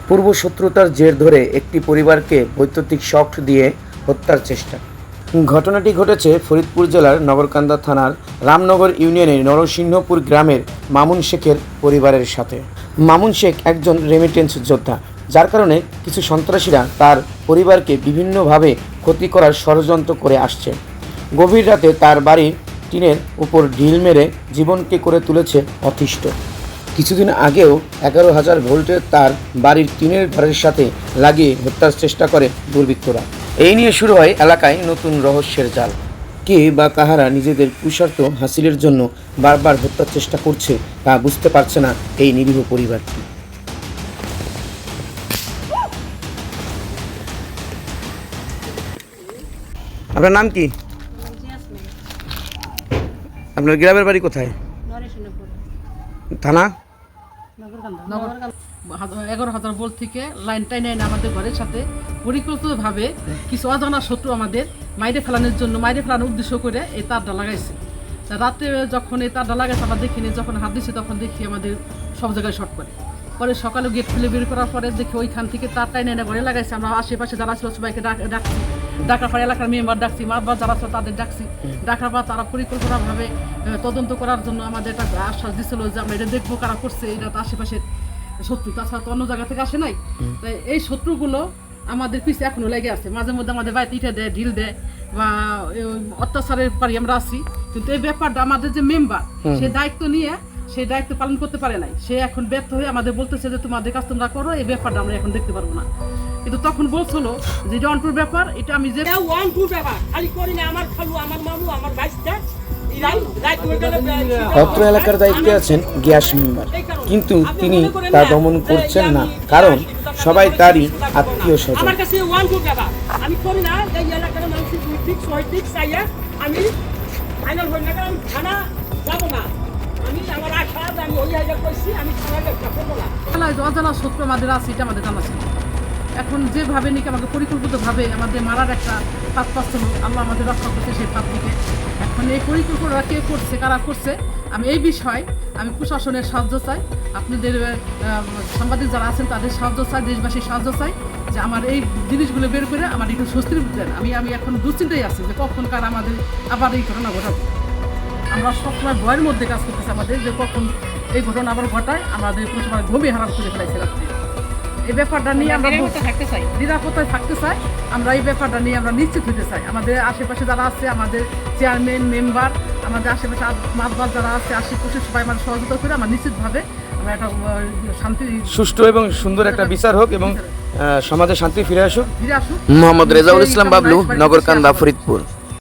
পূর্বশত্রুতার জের ধরে একটি পরিবারকে বৈদ্যুতিক শক দিয়ে হত্যার চেষ্টা। ঘটনাটি ঘটেছে ফরিদপুর জেলার নগরকান্দা থানার রামনগর ইউনিয়নের নরসিংহপুর গ্রামের মামুন শেখের পরিবারের সাথে। মামুন শেখ একজন রেমিটেন্স যোদ্ধা, যার কারণে কিছু সন্ত্রাসীরা তার পরিবারকে বিভিন্নভাবে ক্ষতি করার ষড়যন্ত্র করে আসছে। গভীর রাতে তার বাড়ির টিনের উপর ঢিল মেরে জীবনকে করে তুলেছে অতিষ্ঠ। কিছুদিন আগেও 11,000 ভোল্টের তার বাড়ির টিনের ঘরের সাথে লাগিয়ে হত্যার চেষ্টা করে দুর্বৃত্তরা। এই নিয়ে শুরু হয় এলাকায় নতুন রহস্যের জাল। কে বা কাহারা নিজেদের পুরুষার্থ হাসিলের জন্য বারবার হত্যার চেষ্টা করছে তা বুঝতে পারছে না এই নিরীহ পরিবারটি। আপনার নাম কি? আপনার গ্রামের বাড়ি কোথায়? থানা? 11,000 ভোল্ট থেকে লাইন টাইনে আমাদের ঘরের সাথে পরিকল্পিতভাবে কিছু অজানা শত্রু আমাদের মাইরে ফেলানোর উদ্দেশ্য করে এই তারটা লাগাইছে। রাত্রে যখন এই তারটা লাগাইছে আমরা দেখিনি, যখন হাত দিচ্ছি তখন দেখি আমাদের সব জায়গায় শর্ট করে। পরে সকালে গেট খুলে বের করার পরে দেখি ওইখান থেকে তার টাইনে ঘরে লাগাইছে। আমরা আশেপাশে যারা ছিল সবাইকে ডাকছি, ডাকার পরে এলাকার মেম্বার ডাকছি, মারবার যারা ছিল তাদের ডাকছি। ডাকার পর তারা পরিকল্পনাভাবে তদন্ত করার জন্য আমাদের একটা আশ্বাস দিচ্ছিল যে আমরা এটা দেখবো কারা করছে, এটা তো আশেপাশের শত্রু, তাছাড়া তো অন্য জায়গা থেকে আসে নাই। তাই এই শত্রুগুলো আমাদের পিছে এখনো লেগে আছে। মাঝে মধ্যে আমাদের বাড়িতে ইটে দেয়, ঢিল দেয় বা অত্যাচারের পারি আমরা আছি। কিন্তু এই ব্যাপারটা আমাদের যে মেম্বার, সে দায়িত্ব নিয়ে সেই দায়িত্ব পালন করতে পারে নাই। সে এখন ব্যর্থ হয়ে আমাদের বলতেছে যে তোমাদের কাজ তোমরা করো, এই ব্যাপারটা আমরা এখন দেখতে পারবো না। কিন্তু তখন বলছিল যে এটা অনটুর ব্যাপার, এটা আমি যে অত্র এলাকার দায়িত্বে আছেন গিয়াস মেম্বার, কিন্তু তিনি তা দমন করছেন না, কারণ সবাই তারই আত্মীয় স্বজন। অজানা শত্রু আমাদের আছে, এটা আমাদের জানা ছিল। এখন যেভাবে নাকি আমাকে পরিকল্পিতভাবে আমাদের মারার একটা পাত পাচ্ছিল, আল্লাহ আমাদের রক্ষা করছে সেই পাত থেকে। এখন এই পরিকল্পনা কে করছে, কারা করছে, আমি এই বিষয়ে আমি প্রশাসনের সাহায্য চাই, আপনাদের সাংবাদিক যারা আছেন তাদের সাহায্য চাই, দেশবাসীর সাহায্য চাই, যে আমার এই জিনিসগুলো বের করে আমার একটু স্বস্তির দেন। আমি এখন দুশ্চিন্তায় আছি যে কখন কার আমাদের আবার এই ঘটনা ঘটাবে। আমরা সবসময় ভয়ের মধ্যে কাজ করতেছি আমাদের, যে কখন এই ঘটনা আবার ঘটায় আমাদের কোনো সময় ঘুমিয়ে হারাম করে ফেলাইছে রাত্রে। এই ব্যাপারটা নিয়ে আমরা নিরাপত্তায় থাকতে চাই। আমরা এই ব্যাপারটা নিয়ে আমরা নিশ্চিত হতে চাই। আমাদের আশেপাশে যারা আছে, আমাদের চেয়ারম্যান, মেম্বার, আমাদের আশেপাশে মাতবার যারা আছে, আশেপাশে সবাই আমাদের সহযোগিতা করে আমরা নিশ্চিতভাবে আমরা একটা শান্তি, সুষ্ঠু এবং সুন্দর একটা বিচার হোক এবং সমাজে শান্তি ফিরে আসুক। ফিরে আসুক। মোহাম্মদ রেজাউল ইসলাম বাবলু, নগরকান্দা, ফরিদপুর।